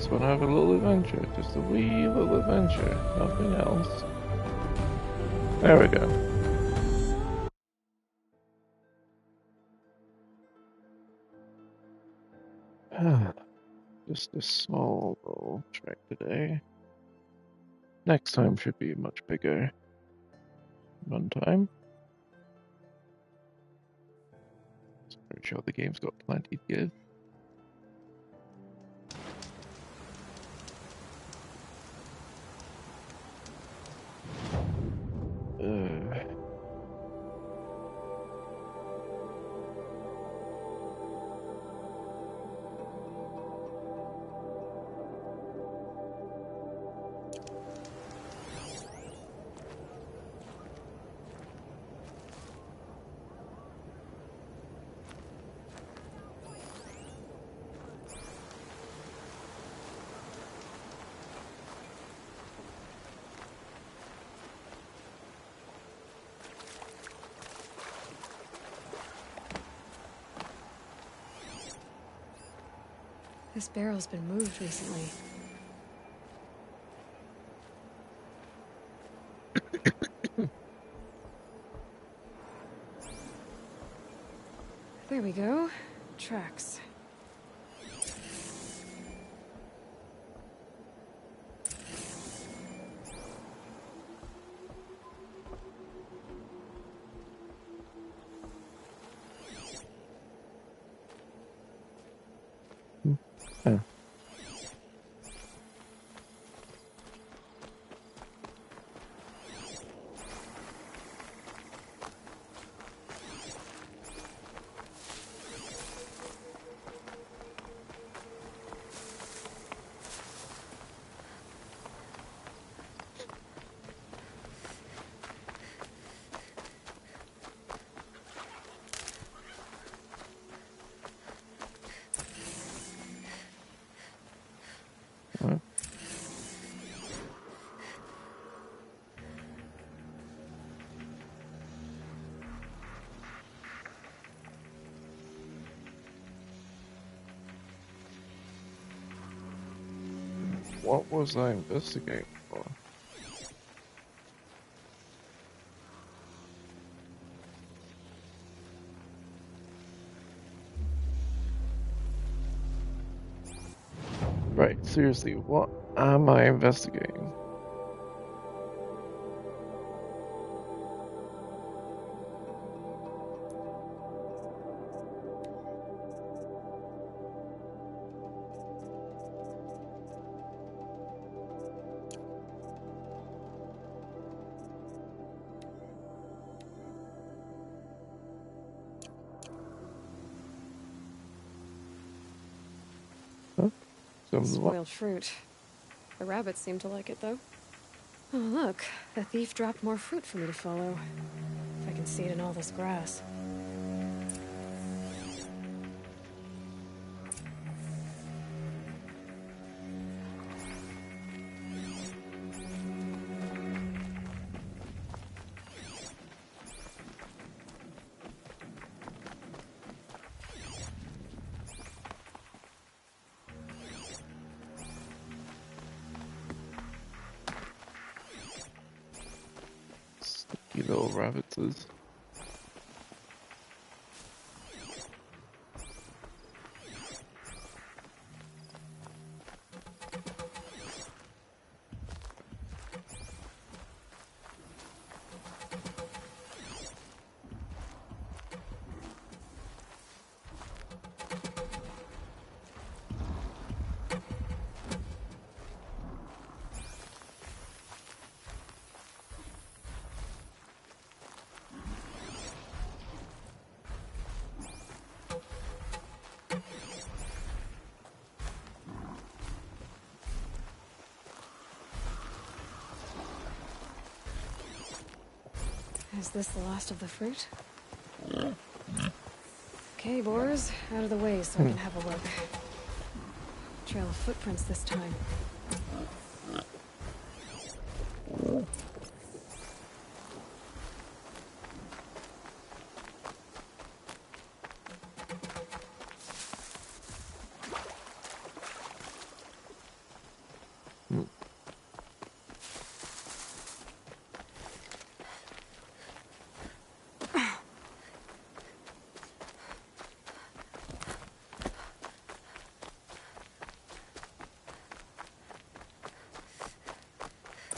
just want to have a little adventure. Just a wee little adventure. Nothing else. There we go. Just a small little trek today. Next time should be much bigger. One time. Pretty sure the game's got plenty to give. This barrel's been moved recently. There we go. Tracks. Yeah. What was I investigating for? Right, seriously, what am I investigating? Huh? Spoiled fruit. The rabbits seem to like it, though. Oh, look. The thief dropped more fruit for me to follow. If I can see it in all this grass. Sticky little rabbitses. Is this the last of the fruit? Okay, boars, out of the way so I can have a look. Trail of footprints this time.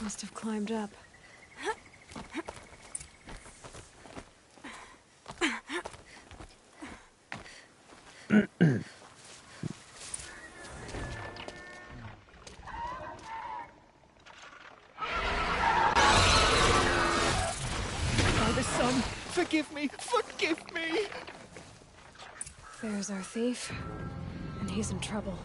Must have climbed up. Father, son, forgive me! Forgive me! There's our thief, and he's in trouble.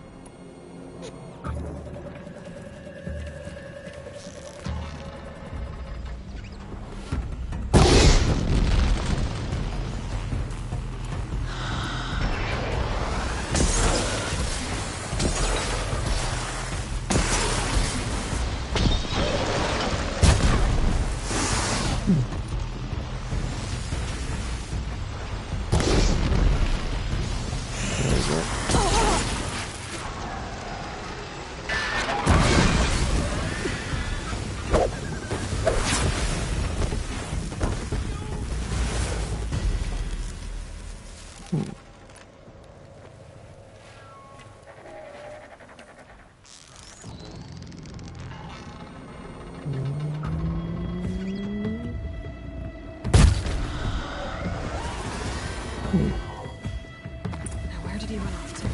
Now where did he run off to?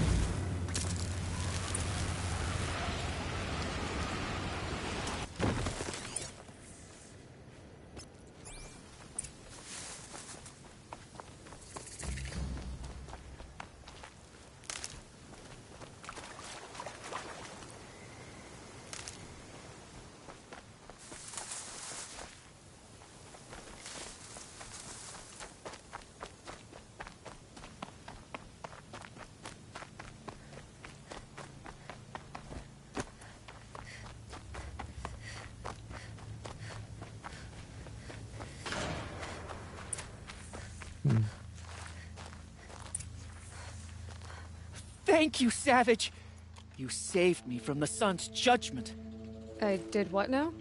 Thank you, Savage! You saved me from the sun's judgment. I did what now?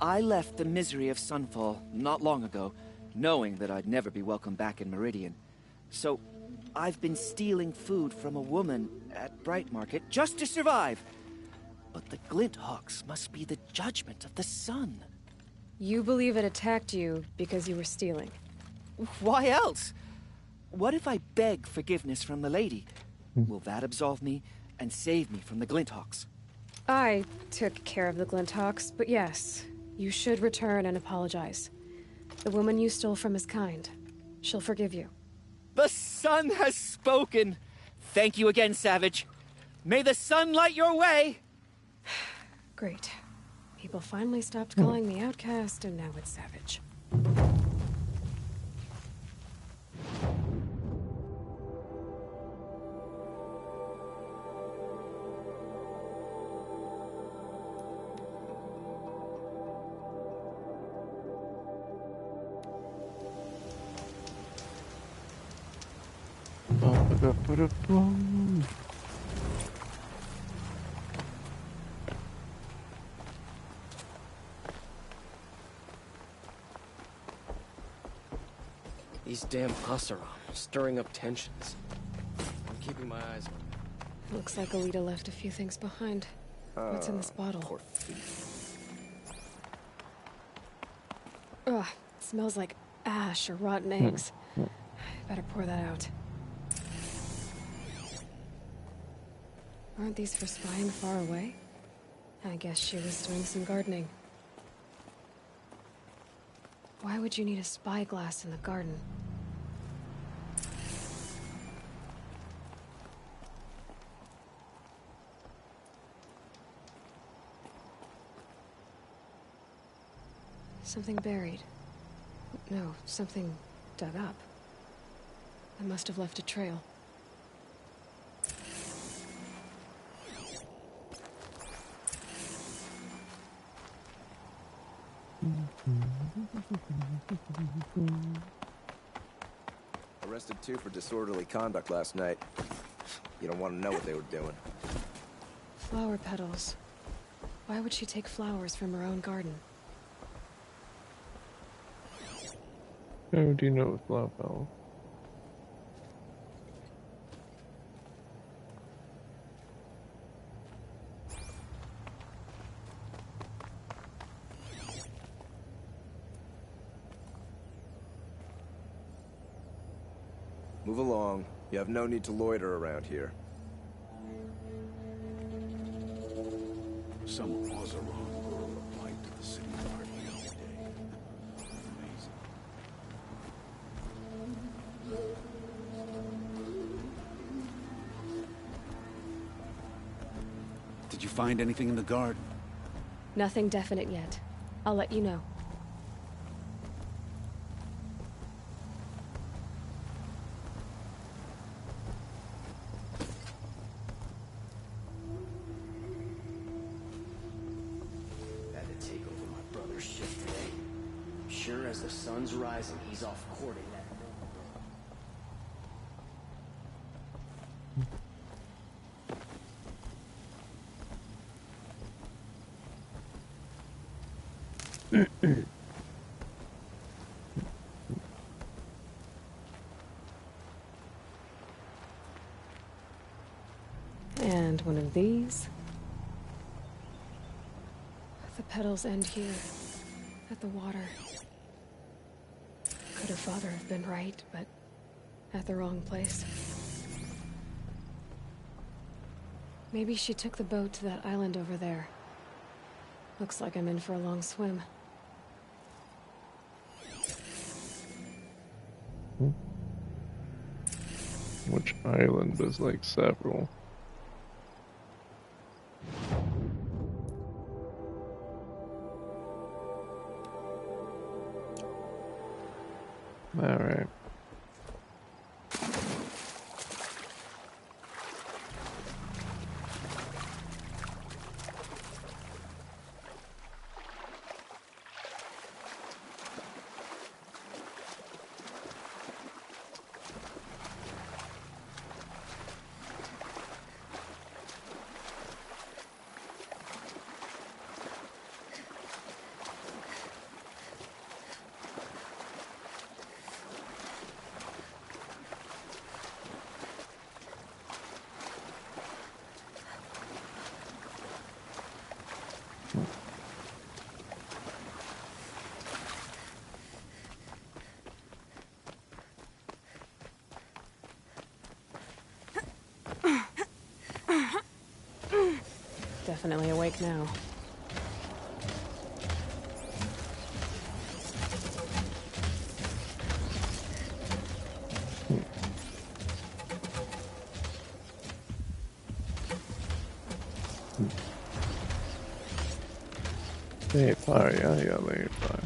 I left the misery of Sunfall not long ago, knowing that I'd never be welcome back in Meridian. So, I've been stealing food from a woman at Bright Market just to survive. But the Glint Hawks must be the judgment of the sun. You believe it attacked you because you were stealing. Why else? What if I beg forgiveness from the lady? Will that absolve me and save me from the Glint Hawks? I took care of the Glinthawks, but yes, you should return and apologize. The woman you stole from is kind. She'll forgive you. The sun has spoken! Thank you again, Savage. May the sun light your way! Great. People finally stopped calling me outcast, and now it's Savage. Ba-ba-da-ba-da-boom. These damn Oseram, stirring up tensions. I'm keeping my eyes on Looks like Alita left a few things behind. What's in this bottle? poor thief. Ugh, it smells like ash or rotten eggs. Better pour that out. Aren't these for spying far away? I guess she was doing some gardening. Why would you need a spyglass in the garden? Something buried. No, something dug up. I must have left a trail. Arrested 2 for disorderly conduct last night. You don't want to know what they were doing. Flower petals. Why would she take flowers from her own garden? How do you know it's Flower Bell? Move along. You have no need to loiter around here. Some Oseram girl replied to the city guard the other day. Amazing. Did you find anything in the garden? Nothing definite yet. I'll let you know. Had to take over my brother's shift today. Sure as the sun's rising, he's off courting that girl. And one of these. The petals end here, at the water. Could her father have been right, but at the wrong place? Maybe she took the boat to that island over there. Looks like I'm in for a long swim. Which island? There's like several. Alright. Definitely awake now. Hey, fire, yeah, late fire.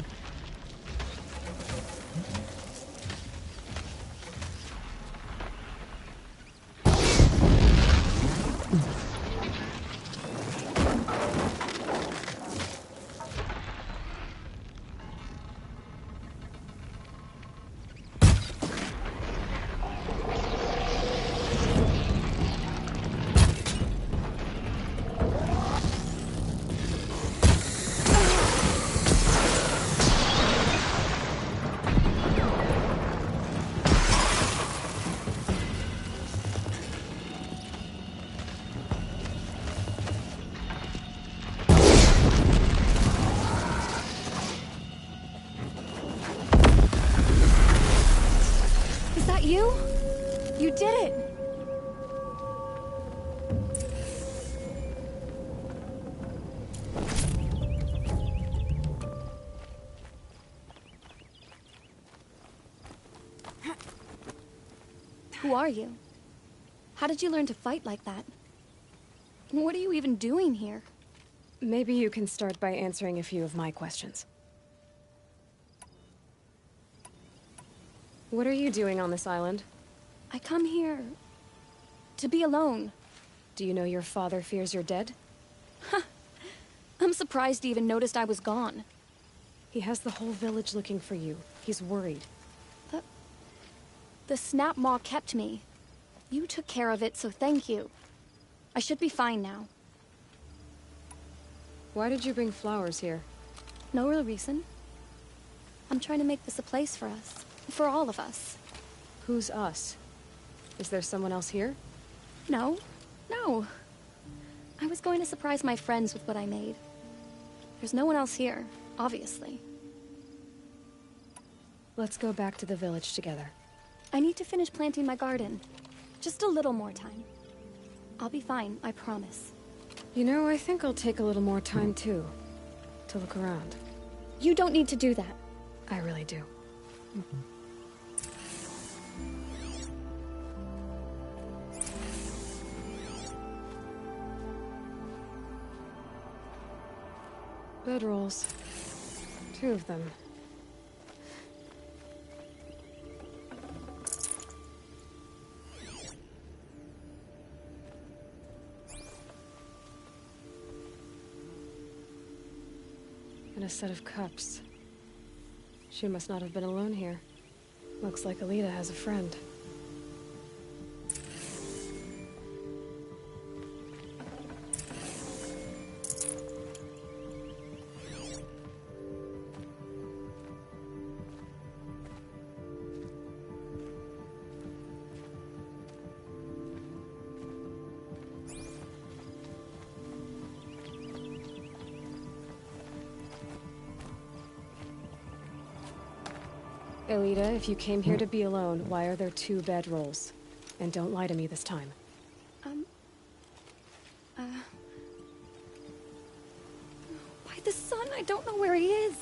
You? You did it! Who are you? How did you learn to fight like that? What are you even doing here? Maybe you can start by answering a few of my questions. What are you doing on this island? I come here to be alone. Do you know your father fears you're dead? I'm surprised he even noticed I was gone. He has the whole village looking for you. He's worried. The snap maw kept me. You took care of it, so thank you. I should be fine now. Why did you bring flowers here? No real reason. I'm trying to make this a place for us. For all of us. Who's us? Is there someone else here? No. No. I was going to surprise my friends with what I made. There's no one else here, obviously. Let's go back to the village together. I need to finish planting my garden. Just a little more time. I'll be fine, I promise. You know, I think I'll take a little more time, too. To look around. You don't need to do that. I really do. Bedrolls. 2 of them. And a set of cups. She must not have been alone here. Looks like Alita has a friend. Alita, if you came here to be alone, why are there 2 bedrolls? And don't lie to me this time. By the sun, I don't know where he is.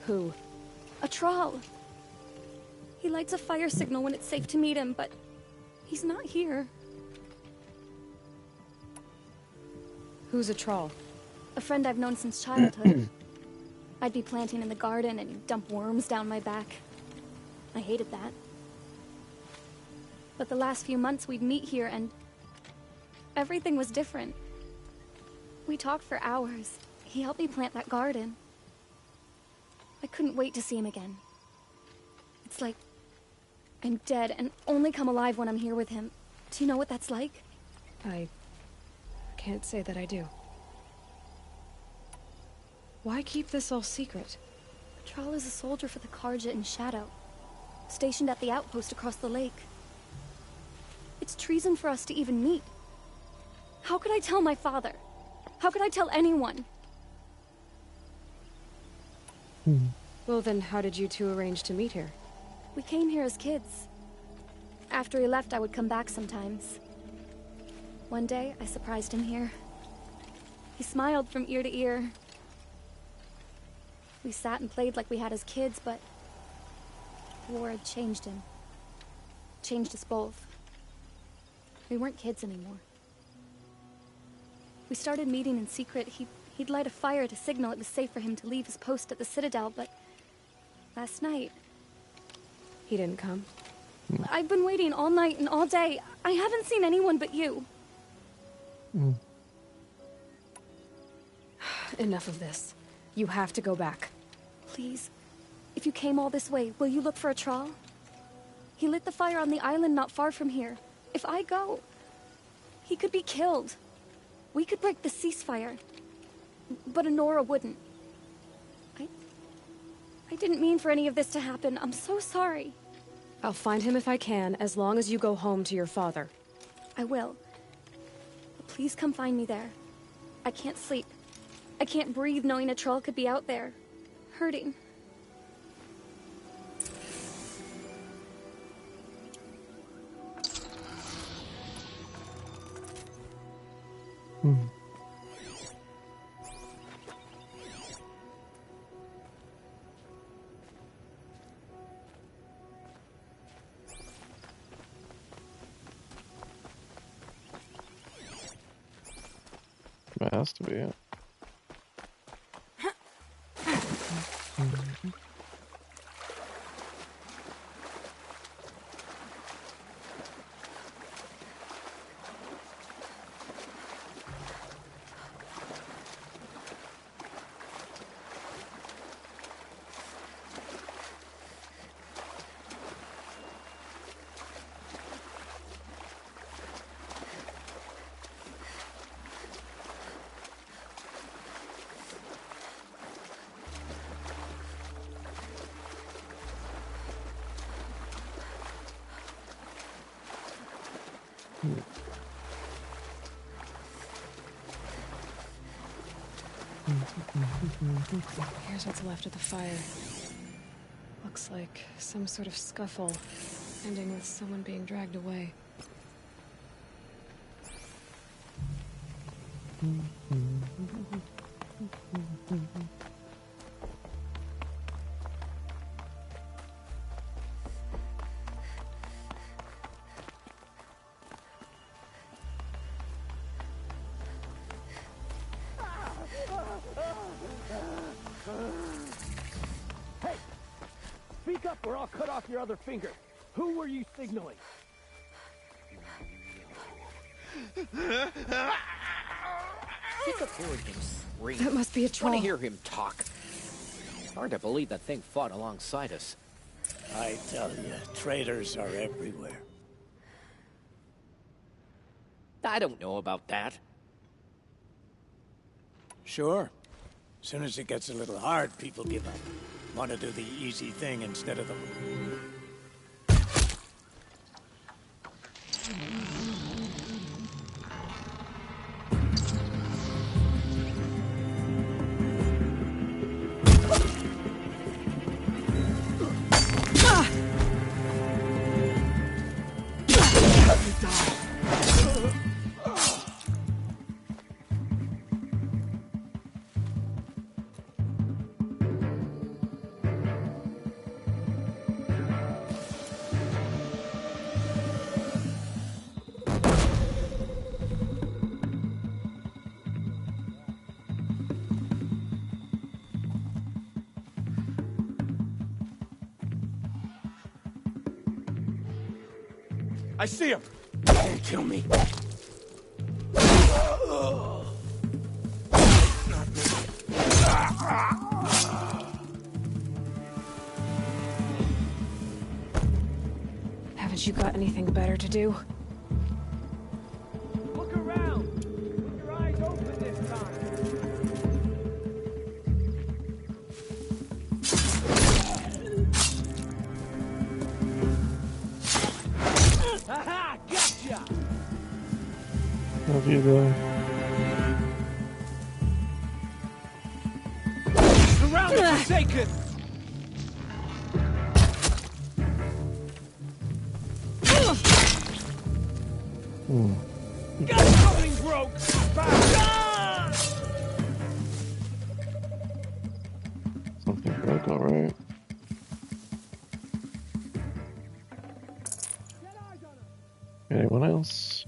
Who? A troll. He lights a fire signal when it's safe to meet him, but he's not here. Who's a troll? A friend I've known since childhood. I'd be planting in the garden and he'd dump worms down my back. I hated that. But the last few months we'd meet here and everything was different. We talked for hours. He helped me plant that garden. I couldn't wait to see him again. It's like I'm dead and only come alive when I'm here with him. Do you know what that's like? I can't say that I do. Why keep this all secret? Tral is a soldier for the Karja in Shadow, stationed at the outpost across the lake. It's treason for us to even meet. How could I tell my father? How could I tell anyone? Well then, how did you 2 arrange to meet here? We came here as kids. After he left, I would come back sometimes. One day, I surprised him here. He smiled from ear to ear. We sat and played like we had as kids, but war had changed him. Changed us both. We weren't kids anymore. We started meeting in secret. He'd light a fire to signal it was safe for him to leave his post at the Citadel, but last night... He didn't come? I've been waiting all night and all day. I haven't seen anyone but you. Enough of this. You have to go back. Please, if you came all this way, will you look for a Tral? He lit the fire on the island not far from here. If I go, he could be killed. We could break the ceasefire, but Honora wouldn't. I didn't mean for any of this to happen. I'm so sorry. I'll find him if I can, as long as you go home to your father. I will. But please come find me there. I can't sleep. I can't breathe knowing a troll could be out there, hurting. That has to be it. Here's what's left of the fire. Looks like some sort of scuffle. ending with someone being dragged away. Hey! Speak up or I'll cut off your other finger. Who were you signaling? Sick of hearing him scream. That must be a troll. Want to hear him talk. Hard to believe that thing fought alongside us. I tell you, traitors are everywhere. I don't know about that. Sure. Soon as it gets a little hard, people give up. Want to do the easy thing instead of the... I see him! Don't kill me! Haven't you got anything better to do? Look around! Keep your eyes open this time! Aha! Gotcha! Love you though. Surround the Forsaken! Got something broke! Ah! Something broke, alright. Anyone else?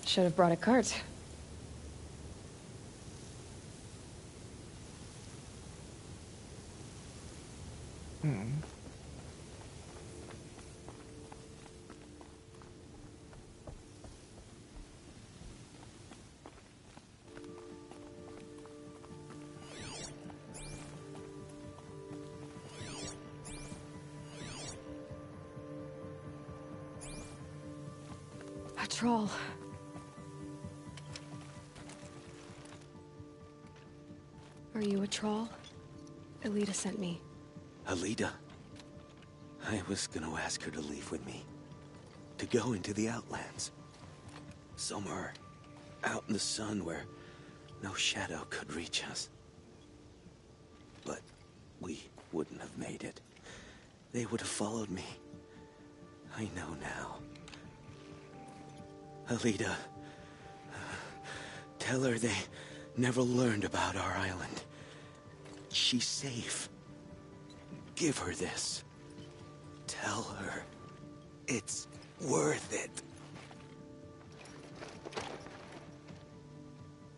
Should have brought a cart. A troll. Are you a troll? Elita sent me. Alita? I was gonna ask her to leave with me. To go into the Outlands. Somewhere out in the sun where no shadow could reach us. But we wouldn't have made it. They would have followed me. I know now. Alita, tell her they never learned about our island. She's safe. Give her this. Tell her it's worth it.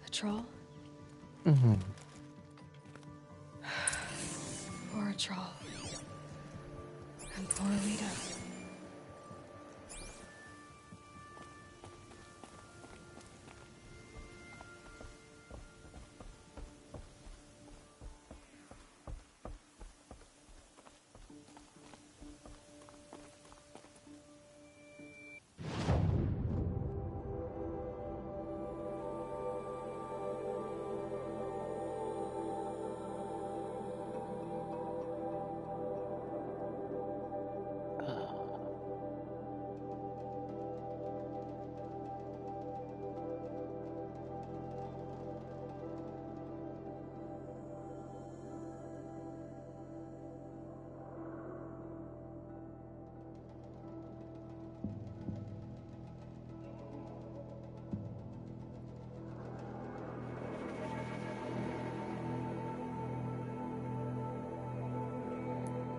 A troll? Mm-hmm. Poor troll. And poor Lita.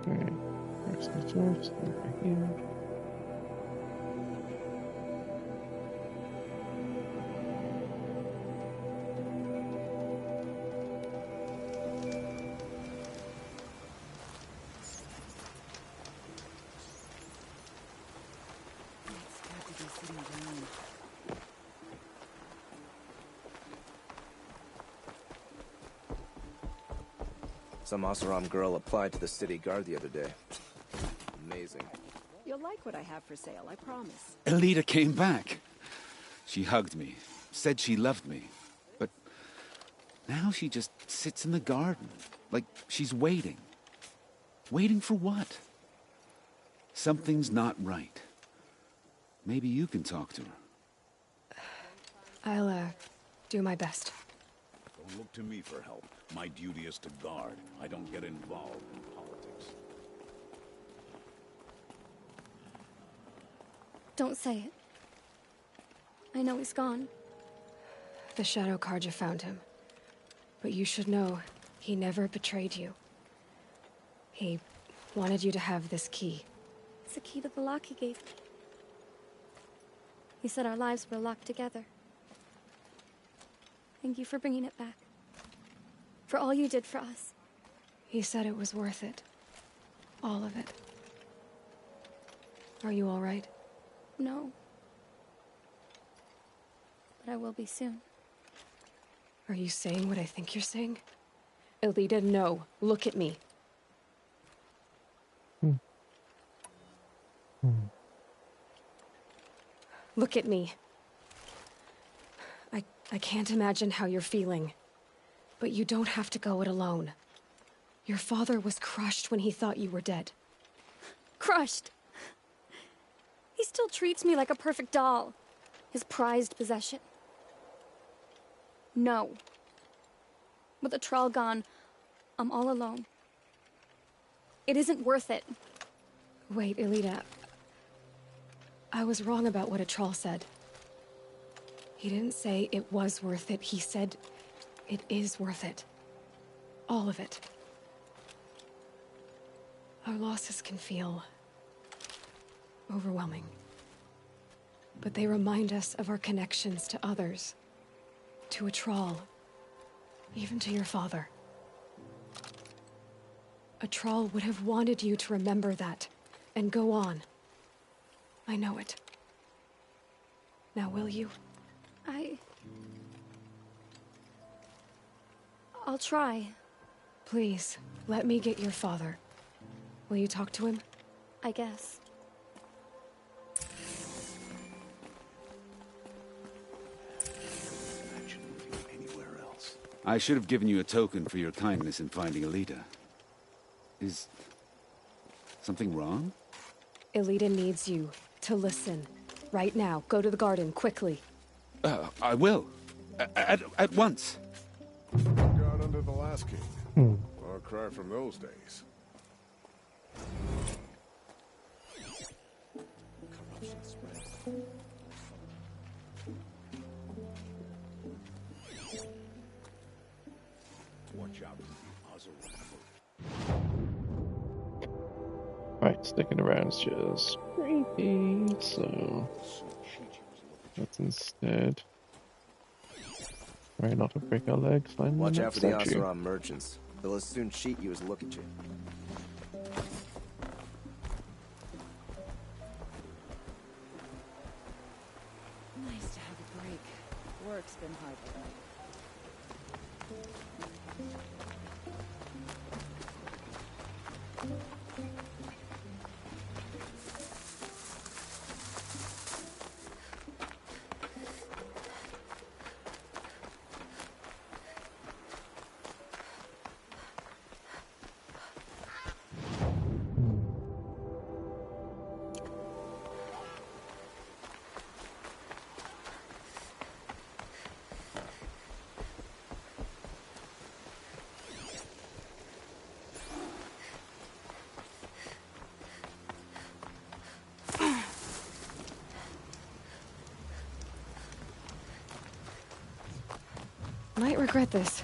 Alright, there's the source over here. Some Oseram girl applied to the city guard the other day. Amazing. You'll like what I have for sale, I promise. Alita came back. She hugged me, said she loved me. But now she just sits in the garden, like she's waiting. Waiting for what? Something's not right. Maybe you can talk to her. I'll, do my best. Don't look to me for help. My duty is to guard. I don't get involved in politics. Don't say it. I know he's gone. The Shadow Carja found him. But you should know, he never betrayed you. He wanted you to have this key. It's the key to the lock he gave me. He said our lives were locked together. Thank you for bringing it back. For all you did for us. He said it was worth it. All of it. Are you all right? No. But I will be soon. Are you saying what I think you're saying? Alita, no. Look at me. Look at me. I can't imagine how you're feeling. But you don't have to go it alone. Your father was crushed when he thought you were dead. Crushed! He still treats me like a perfect doll. His prized possession. No. With the Thrall gone, I'm all alone. It isn't worth it. Wait, Alita. I was wrong about what a Thrall said. He didn't say it was worth it. He said it is worth it. All of it. Our losses can feel overwhelming. But they remind us of our connections to others. To a Thrall. Even to your father. A Thrall would have wanted you to remember that and go on. I know it. Now will you? I'll try. Please, let me get your father. Will you talk to him? I guess. I should have given you a token for your kindness in finding Alita. Is Something wrong? Elita needs you to listen. Right now. Go to the garden, quickly. I will. At once. God under the last king. Far cry from those days. Corruption spreads. Watch out for the Ozark. Right, sticking around is just creepy, so let's instead try not to break our legs. Find the Watch out next for the statue. Oseram merchants. They'll as soon cheat you as look at you. Nice to have a break. Work's been hard lately. Might regret this.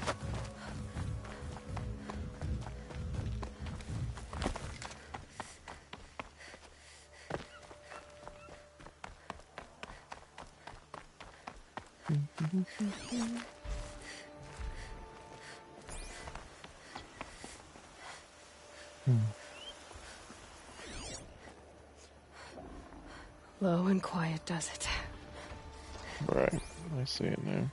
Low and quiet does it. Right, I see it now.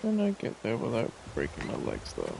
Can I get there without breaking my legs, though?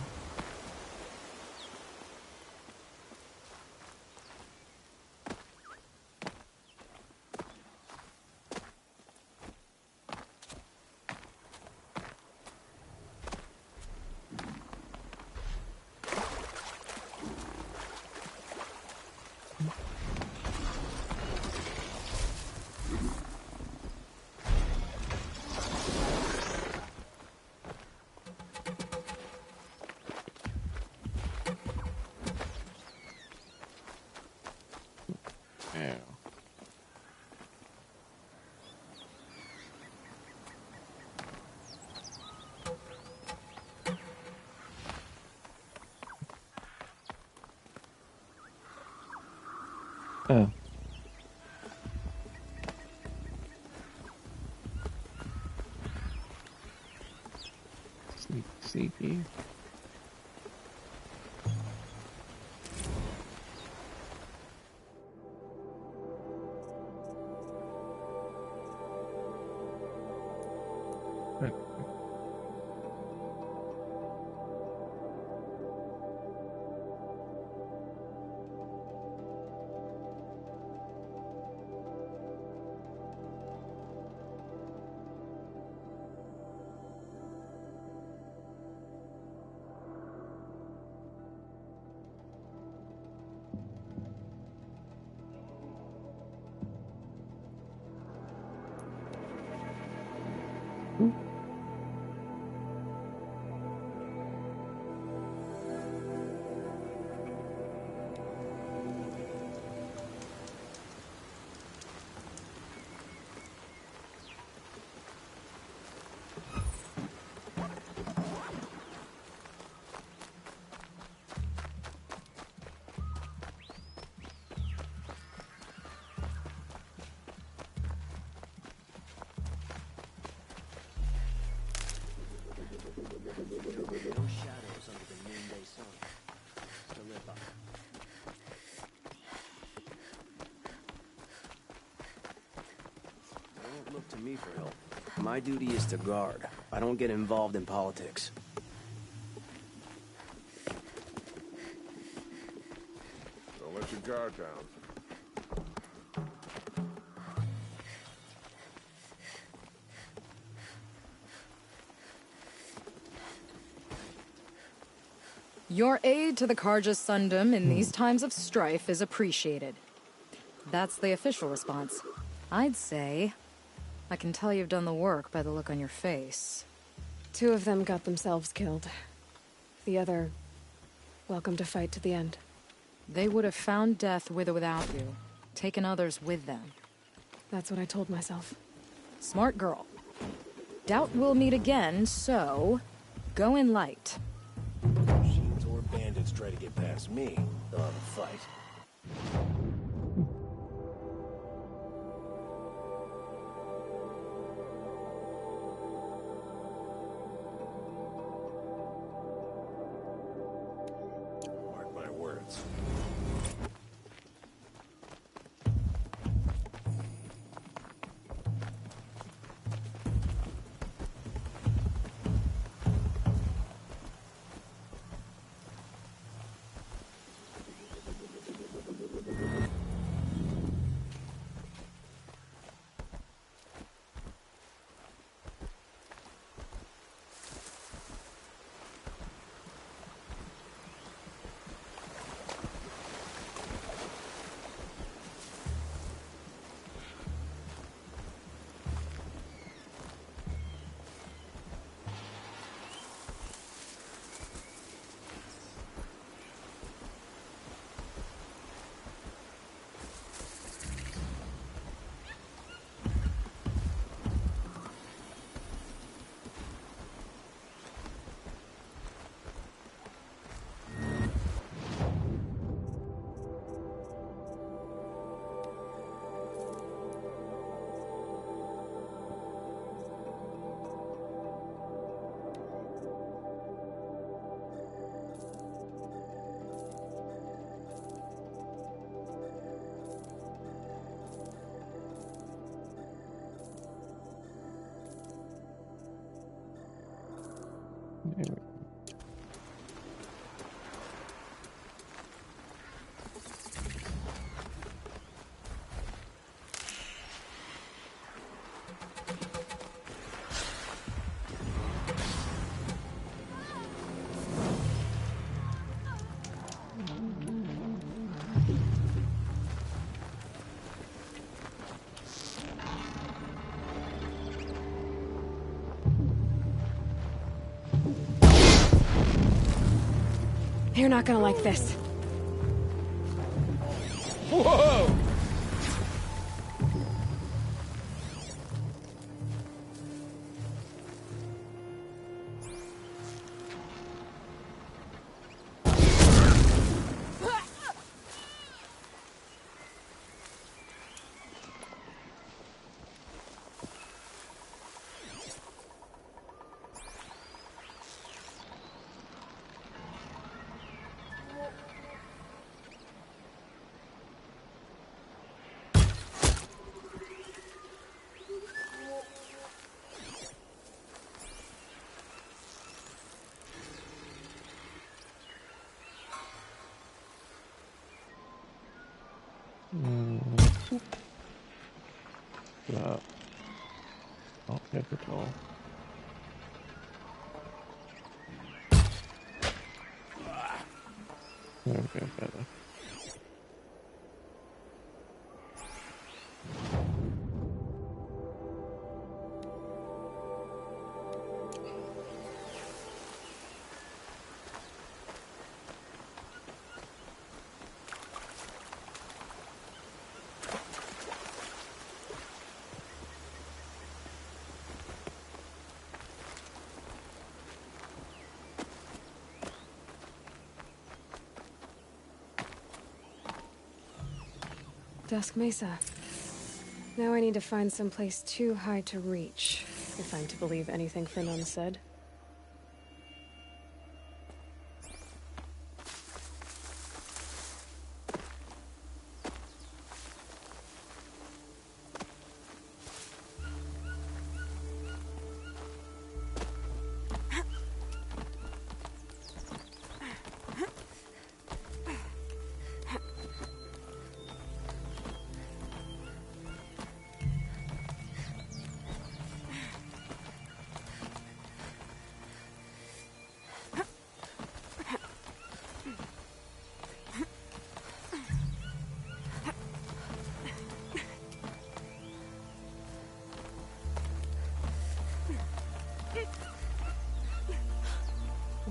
Ow. Oh. Sneaky, sneaky. No shadows under the noonday sun. To live by. Don't look to me for help. My duty is to guard. I don't get involved in politics. Don't let your guard down. Your aid to the Karja Sundom in these times of strife is appreciated. That's the official response. I'd say I can tell you've done the work by the look on your face. 2 of them got themselves killed. The other, welcome to fight to the end. They would have found death with or without you, taken others with them. That's what I told myself. Smart girl. Doubt we'll meet again, so go in light. Machines or bandits try to get past me, they'll have a fight. Mark my words. You're not gonna like this. Whoa! Not good at all. Okay, better. Dusk Mesa. Now I need to find some place too high to reach, if I'm to believe anything Fernan said.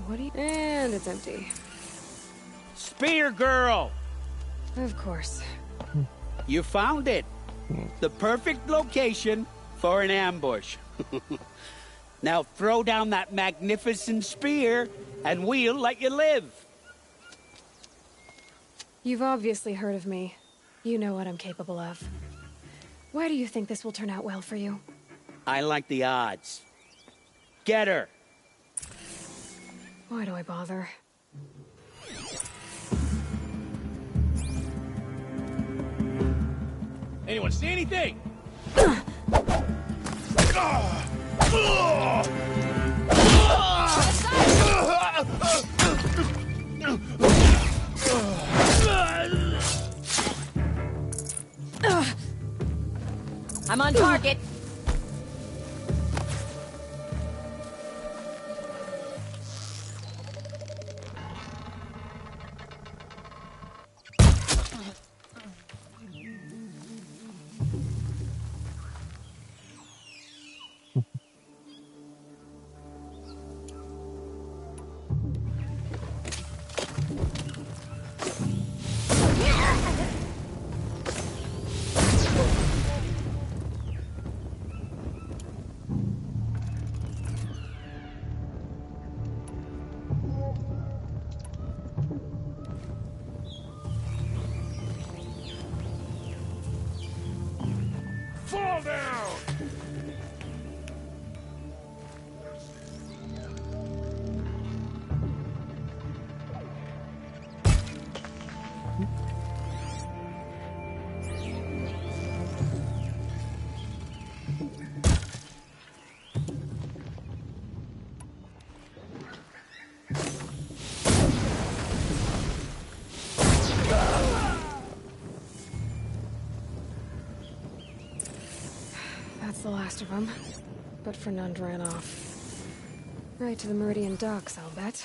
What do you... And it's empty. Spear girl! Of course. You found it. The perfect location for an ambush. Now throw down that magnificent spear, and we'll let you live. You've obviously heard of me. You know what I'm capable of. Why do you think this will turn out well for you? I like the odds. Get her. Why do I bother? Anyone see anything? I'm on target. Fall down! That's the last of them. But Fernand ran off. Right to the Meridian docks, I'll bet.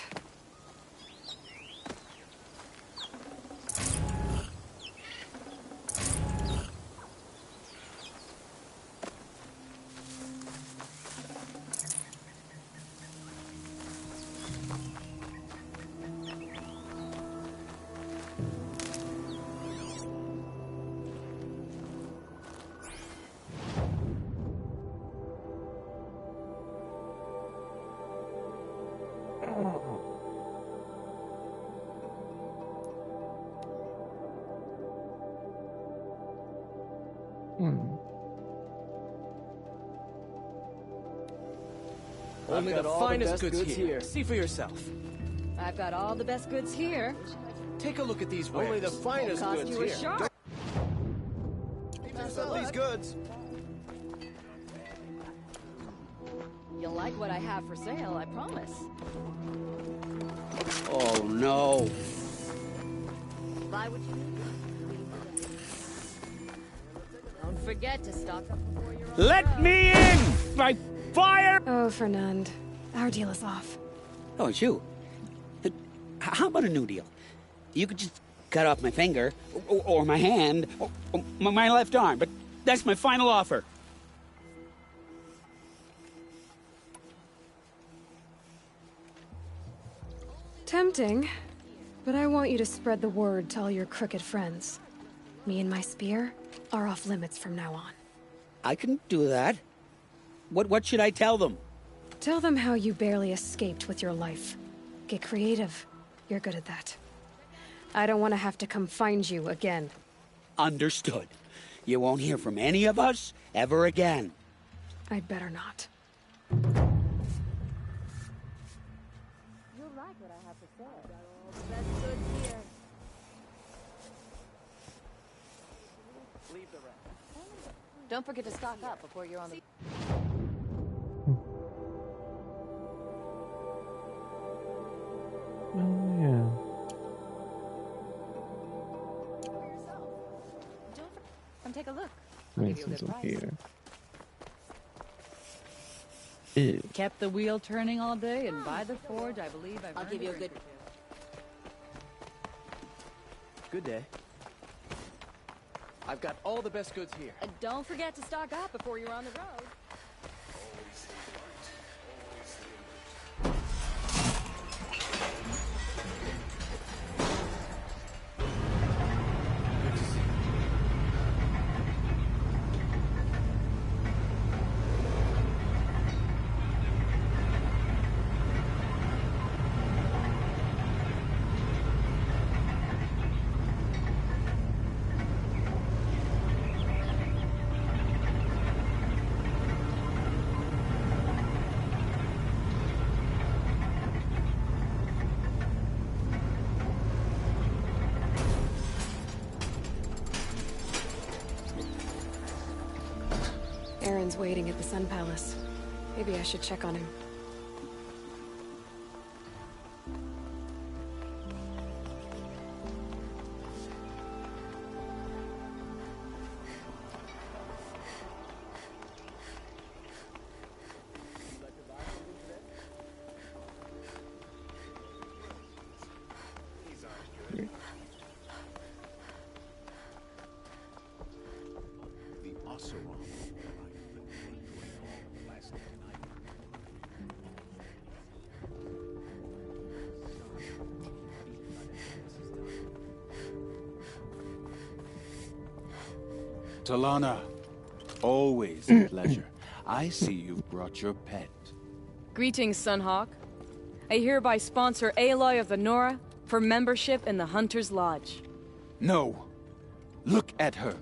Only the finest goods here. See for yourself. I've got all the best goods here. Take a look at these wares. Only the finest Cost goods you a here. shark. Sell these goods. You'll like what I have for sale, I promise. Oh, no. Buy what you need. Don't forget to stock up before you're on Let the road. me in! By fire! Oh, Fernand. Our deal is off. Oh, it's you. How about a new deal? You could just cut off my finger, or my hand, or my left arm, but that's my final offer. Tempting, but I want you to spread the word to all your crooked friends. Me and my spear are off limits from now on. I can do that. What should I tell them? Tell them how you barely escaped with your life. Get creative. You're good at that. I don't want to have to come find you again. Understood. You won't hear from any of us ever again. I'd better not. You'll like what I have to say. Got all the best goods here. Leave the rest. Don't forget to stock up before you're on the... Oh, yeah. Come take a look. I I'll mean, give you a since good I'm price. here. Ew. Kept the wheel turning all day, and by the forge, I believe I'll give you a good... Good day. I've got all the best goods here. And don't forget to stock up before you're on the road. Aaron's waiting at the Sun Palace. Maybe I should check on him. Talana, always a pleasure. I see you've brought your pet. Greetings, Sunhawk. I hereby sponsor Aloy of the Nora for membership in the Hunter's Lodge. No. Look at her.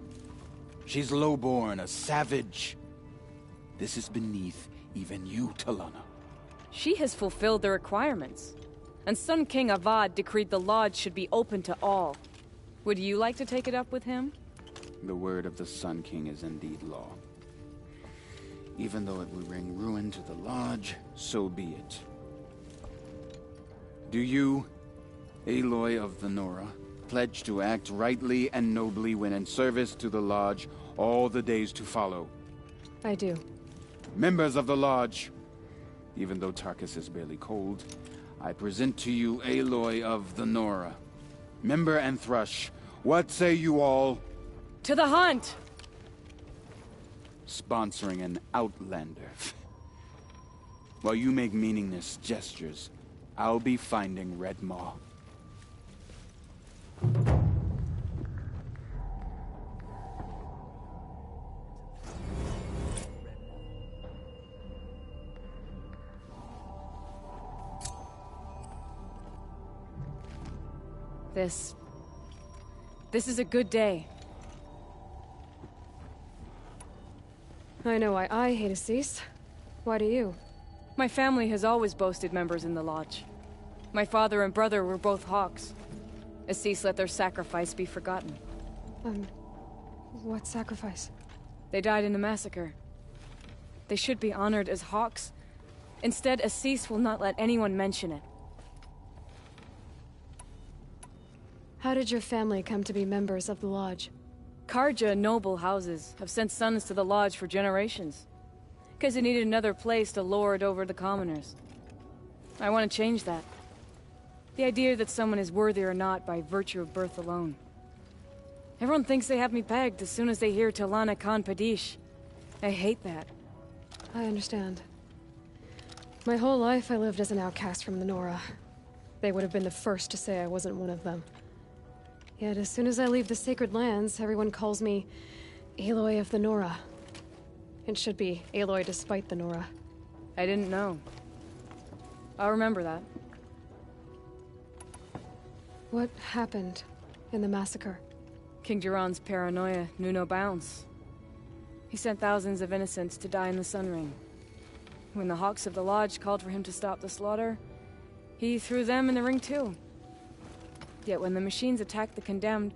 She's low-born, a savage. This is beneath even you, Talana. She has fulfilled the requirements. And Sun King Avad decreed the Lodge should be open to all. Would you like to take it up with him? The word of the Sun King is indeed law. Even though it would bring ruin to the Lodge, so be it. Do you, Aloy of the Nora, pledge to act rightly and nobly when in service to the Lodge all the days to follow? I do. Members of the Lodge, even though Tarkus is barely cold, I present to you Aloy of the Nora. Member and Thrush, what say you all? To the hunt! Sponsoring an outlander. While you make meaningless gestures, I'll be finding Red Maw. This is a good day. I know why I hate Assis. Why do you? My family has always boasted members in the Lodge. My father and brother were both Hawks. Assis let their sacrifice be forgotten. What sacrifice? They died in a massacre. They should be honored as Hawks. Instead, Assis will not let anyone mention it. How did your family come to be members of the Lodge? Karja noble houses have sent sons to the Lodge for generations. Because they needed another place to lord over the commoners. I want to change that. The idea that someone is worthy or not by virtue of birth alone. Everyone thinks they have me pegged as soon as they hear Talana Khan Padish. I hate that. I understand. My whole life I lived as an outcast from the Nora. They would have been the first to say I wasn't one of them. Yet as soon as I leave the Sacred Lands, everyone calls me Aloy of the Nora. It should be Aloy despite the Nora. I didn't know. I'll remember that. What happened in the massacre? King Jiran's paranoia knew no bounds. He sent thousands of innocents to die in the Sun Ring. When the Hawks of the Lodge called for him to stop the slaughter, he threw them in the ring too. Yet when the machines attacked the condemned,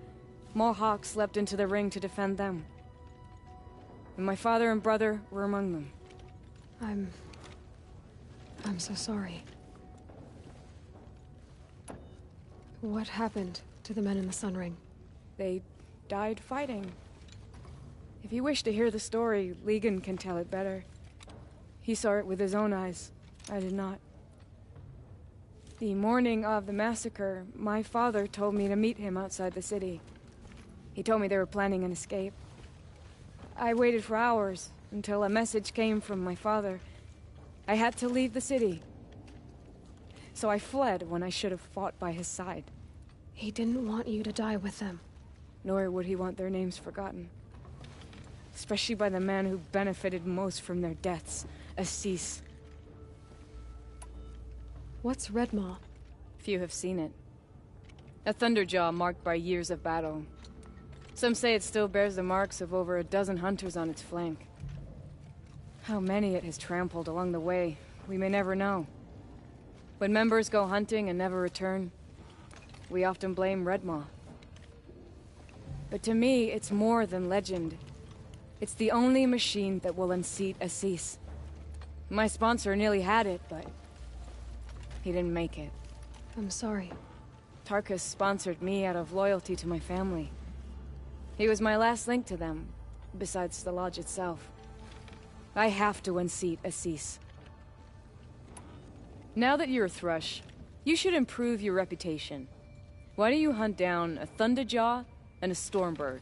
more Hawks leapt into the ring to defend them. And my father and brother were among them. I'm so sorry. What happened to the men in the Sun Ring? They died fighting. If you wish to hear the story, Legan can tell it better. He saw it with his own eyes. I did not. The morning of the massacre, my father told me to meet him outside the city. He told me they were planning an escape. I waited for hours until a message came from my father. I had to leave the city. So I fled when I should have fought by his side. He didn't want you to die with them. Nor would he want their names forgotten. Especially by the man who benefited most from their deaths, Assis. What's Red Maw? Few have seen it. A thunderjaw marked by years of battle. Some say it still bears the marks of over a dozen hunters on its flank. How many it has trampled along the way, we may never know. When members go hunting and never return, we often blame Red Maw. But to me, it's more than legend. It's the only machine that will unseat Assis. My sponsor nearly had it, but he didn't make it. I'm sorry. Tarkus sponsored me out of loyalty to my family. He was my last link to them, besides the lodge itself. I have to unseat Assis. Now that you're a Thrush, you should improve your reputation. Why don't you hunt down a Thunderjaw and a Stormbird?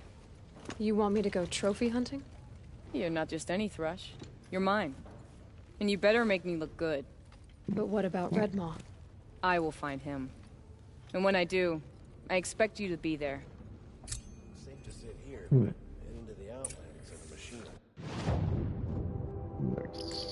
You want me to go trophy hunting? You're not just any Thrush. You're mine. And you better make me look good. But what about Redmaw? I will find him. And when I do, I expect you to be there. Safe to sit here, but head into the outlands of the machine. Nice.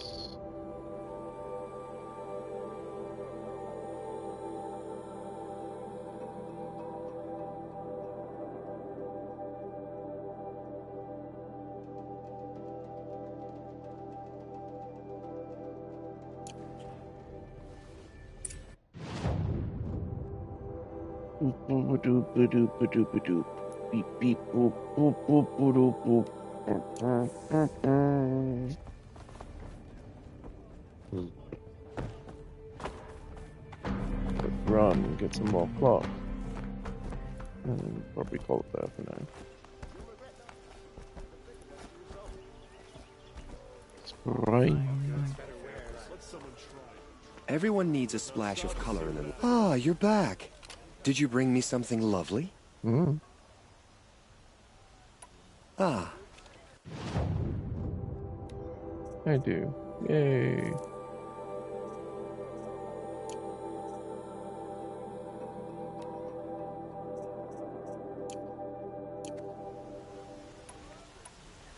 Boop boop doop doop doop doop. Beep beep boop boop boop boop boop. Run, get some more cloth. Probably call it that for now. Right. Everyone needs a splash of color in them. Ah, you're back. Did you bring me something lovely? Ah. I do. Yay.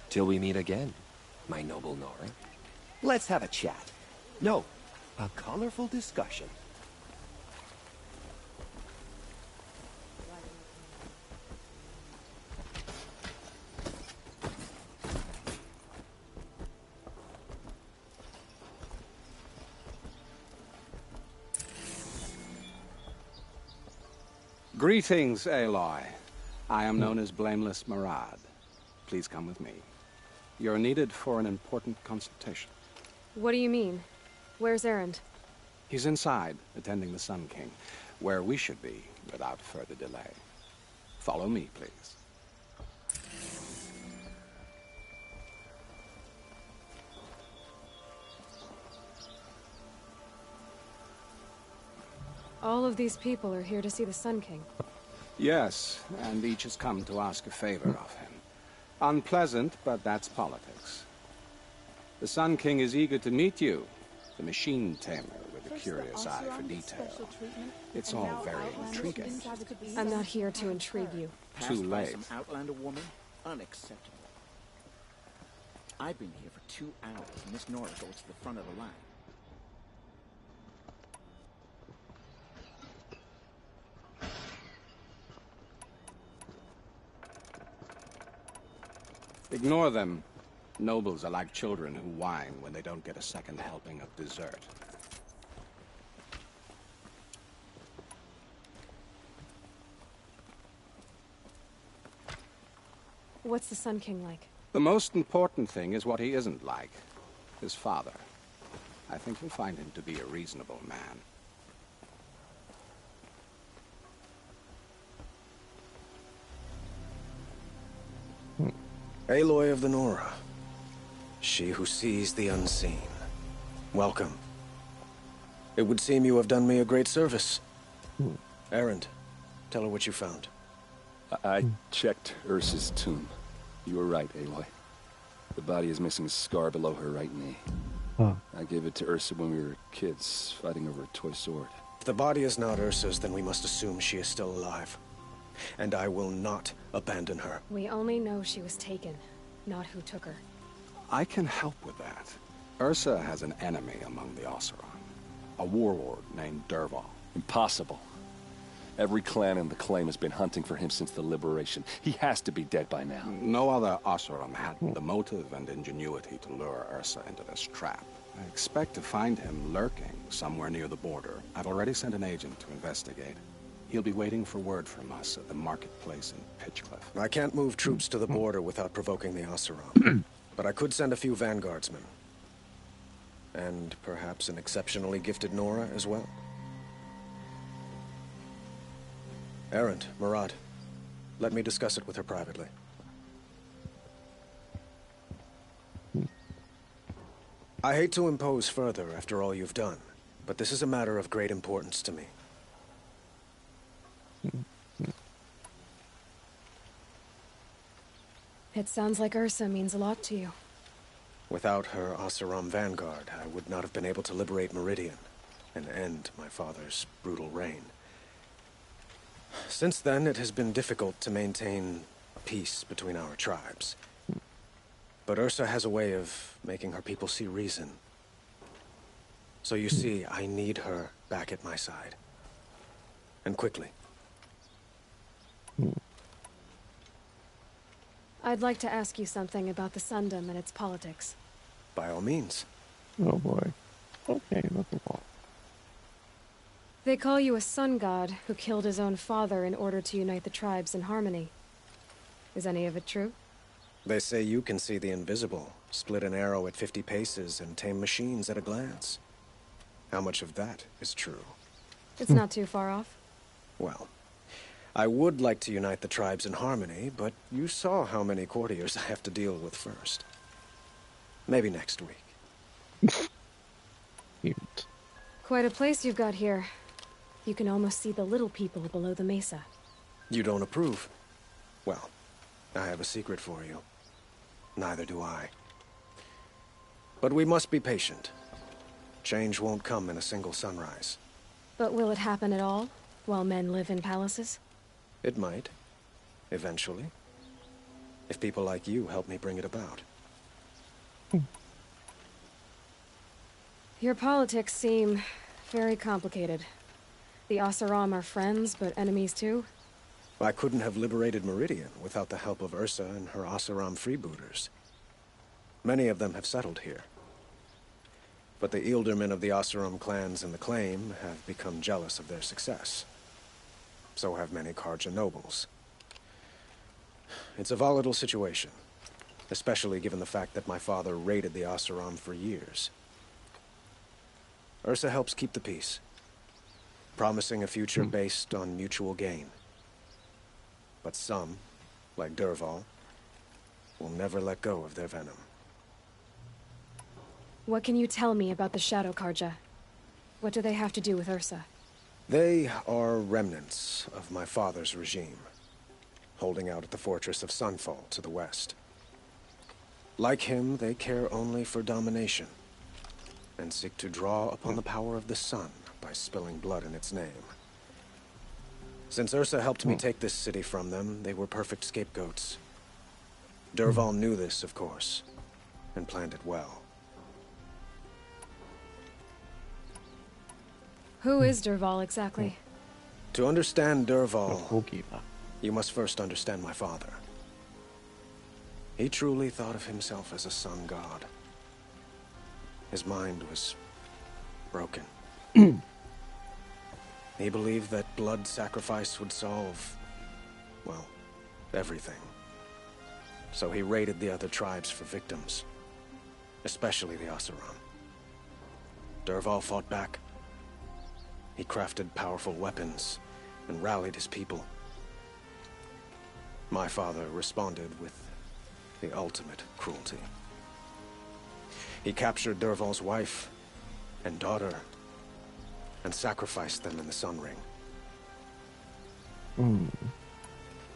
Till we meet again, my noble Nora. Let's have a chat. No, a colorful discussion. Greetings, Aloy. I am known as Blameless Marad. Please come with me. You're needed for an important consultation. What do you mean? Where's Erend? He's inside, attending the Sun King, where we should be without further delay. Follow me, please. All of these people are here to see the Sun King. Yes, and each has come to ask a favor of him. Unpleasant, but that's politics. The Sun King is eager to meet you, the machine tamer with a curious eye for detail. It's all very intriguing. I'm not here to intrigue you. Too late. Some Outlander woman? Unacceptable. I've been here for 2 hours, and Miss Nora goes to the front of the line. Ignore them. Nobles are like children who whine when they don't get a second helping of dessert. What's the Sun King like? The most important thing is what he isn't like. His father. I think you'll find him to be a reasonable man. Aloy of the Nora. She who sees the unseen. Welcome. It would seem you have done me a great service. Erend, tell her what you found. I checked Ursa's tomb. You were right, Aloy. The body is missing a scar below her right knee. I gave it to Ursa when we were kids, fighting over a toy sword. If the body is not Ursa's, then we must assume she is still alive. And I will not abandon her. We only know she was taken, not who took her. I can help with that. Ursa has an enemy among the Oseram. A warlord named Dervahl. Impossible. Every clan in the claim has been hunting for him since the liberation. He has to be dead by now. No other Oseram had the motive and ingenuity to lure Ursa into this trap. I expect to find him lurking somewhere near the border. I've already sent an agent to investigate. He'll be waiting for word from us at the marketplace in Pitchcliff. I can't move troops to the border without provoking the Oseram. But I could send a few vanguardsmen. And perhaps an exceptionally gifted Nora as well. Erend, Murad, let me discuss it with her privately. I hate to impose further after all you've done, but this is a matter of great importance to me. It sounds like Ursa means a lot to you. Without her Oseram vanguard, I would not have been able to liberate Meridian and end my father's brutal reign. Since then, it has been difficult to maintain peace between our tribes. But Ursa has a way of making her people see reason. So you see, I need her back at my side. And quickly. I'd like to ask you something about the Sundom and its politics. By all means. Oh boy. Okay, that's a lot. They call you a sun god who killed his own father in order to unite the tribes in harmony. Is any of it true? They say you can see the invisible, split an arrow at 50 paces, and tame machines at a glance. How much of that is true? It's not too far off. Well, I would like to unite the tribes in harmony, but you saw how many courtiers I have to deal with first. Maybe next week. Cute. Quite a place you've got here. You can almost see the little people below the mesa. You don't approve? Well, I have a secret for you. Neither do I. But we must be patient. Change won't come in a single sunrise. But will it happen at all, while men live in palaces? It might. Eventually. If people like you help me bring it about. Your politics seem very complicated. The Oseram are friends, but enemies too? I couldn't have liberated Meridian without the help of Ursa and her Oseram freebooters. Many of them have settled here. But the ealdormen of the Oseram clans in the Claim have become jealous of their success. So have many Karja nobles. It's a volatile situation, especially given the fact that my father raided the Oseram for years. Ursa helps keep the peace, promising a future based on mutual gain. But some, like Dervahl, will never let go of their venom. What can you tell me about the Shadow Karja? What do they have to do with Ursa? They are remnants of my father's regime, holding out at the fortress of Sunfall to the west. Like him, they care only for domination, and seek to draw upon the power of the sun by spilling blood in its name. Since Ursa helped me take this city from them, they were perfect scapegoats. Dervahl knew this, of course, and planned it well. Who is Dervahl exactly? To understand Dervahl, you must first understand my father. He truly thought of himself as a sun god. His mind was broken. He believed that blood sacrifice would solve, well, everything. So he raided the other tribes for victims, especially the Oseram. Dervahl fought back. He crafted powerful weapons and rallied his people. My father responded with the ultimate cruelty. He captured Dervahl's wife and daughter and sacrificed them in the Sun Ring.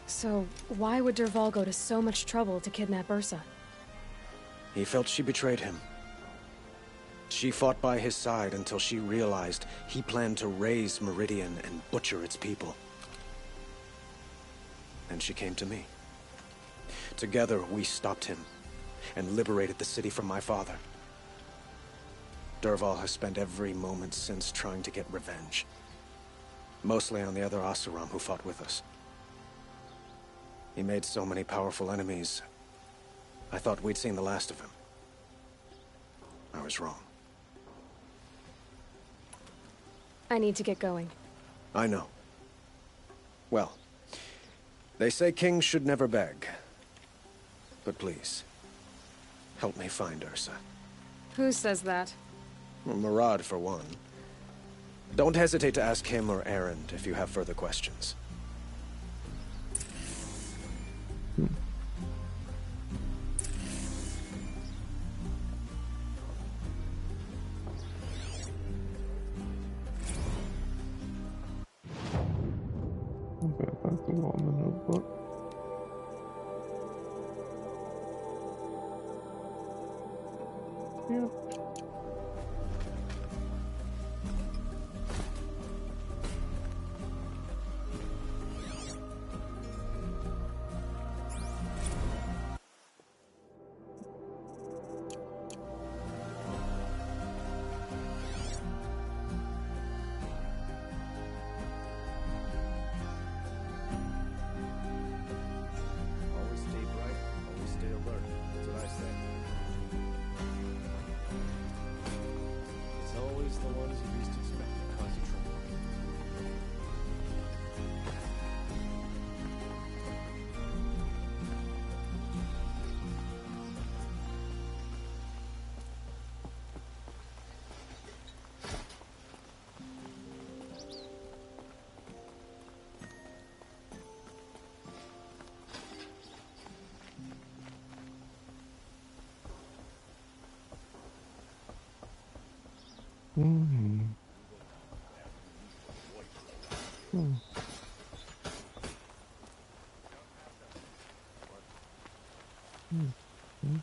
So, why would Dervahl go to so much trouble to kidnap Ursa? He felt she betrayed him. She fought by his side until she realized he planned to raise Meridian and butcher its people. And she came to me. Together, we stopped him and liberated the city from my father. Dervahl has spent every moment since trying to get revenge. Mostly on the other Oseram who fought with us. He made so many powerful enemies, I thought we'd seen the last of him. I was wrong. I need to get going. I know. Well, they say kings should never beg. But please, help me find Ursa. Who says that? Well, Murad, for one. Don't hesitate to ask him or Erend if you have further questions. Okay, that's all in the notebook. Yep. Always stay bright, always stay alert. That's what I say. It's always the ones you least expect to cause you trouble. Mm-hmm. Hmm. Hmm. Hmm.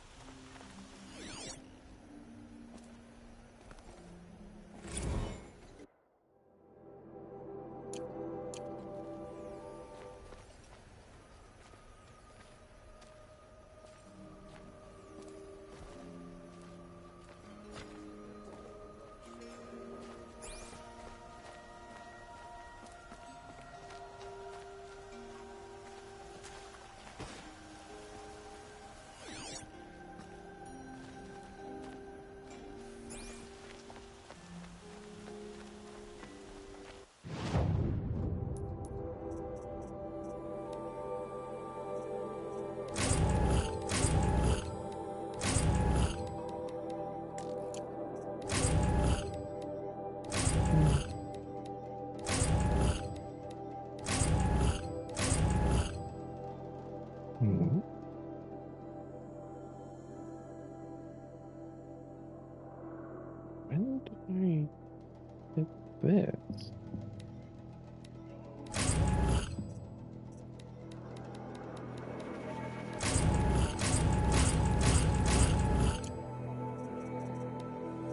When did I get this?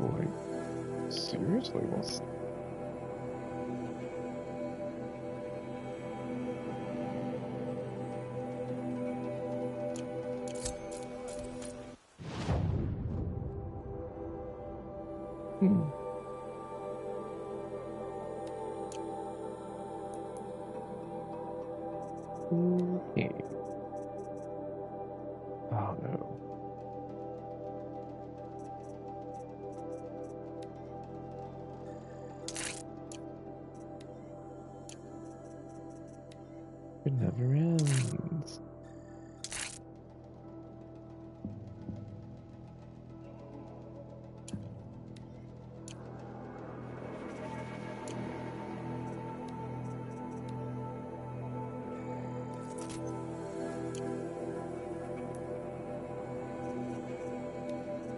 Boy, seriously, what's... Hmm. Okay. Oh no. It never ends.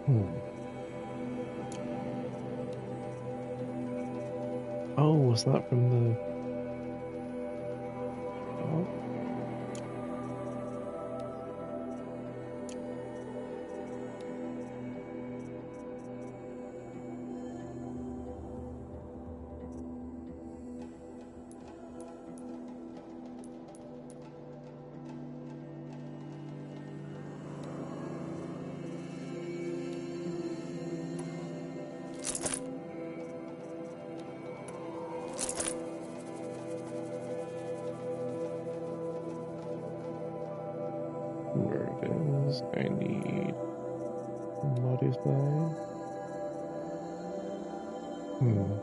Hmm. Oh, was that from the... Oh. Where it is, I need modify. Hmm.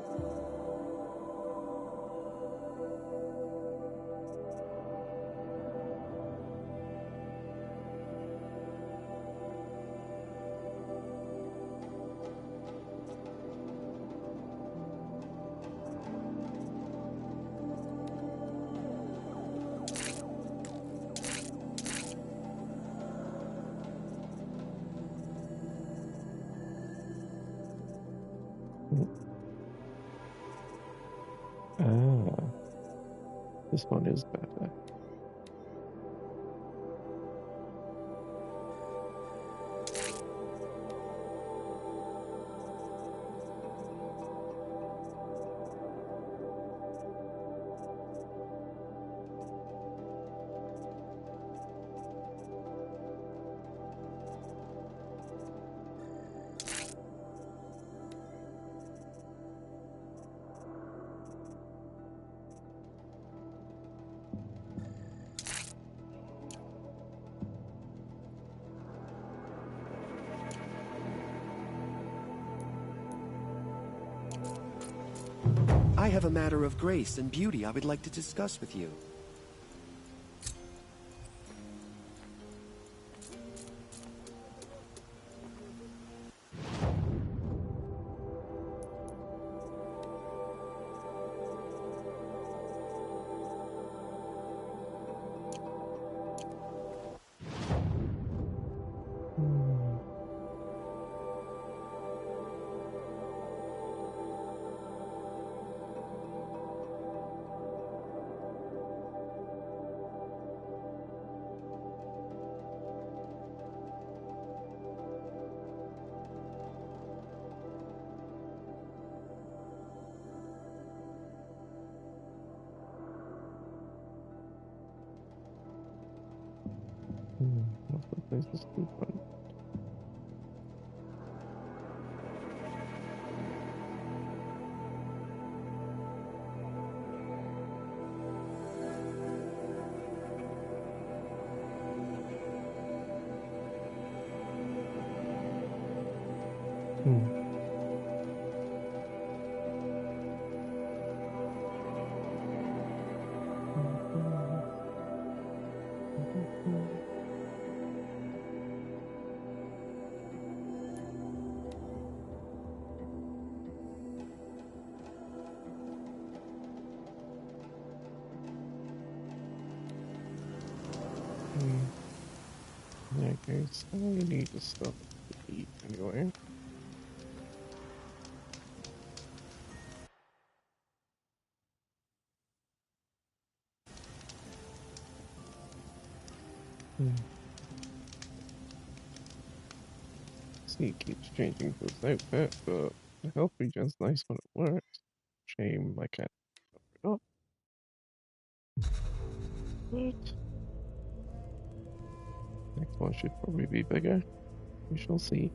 Ah, this one is better. I have a matter of grace and beauty I would like to discuss with you. What's the place to sleep on? Okay, so you need the stuff to eat anyway. See, he keeps changing his outfit, but the health regen's nice when it works. Shame I can't cover it up. But next one should probably be bigger. We shall see.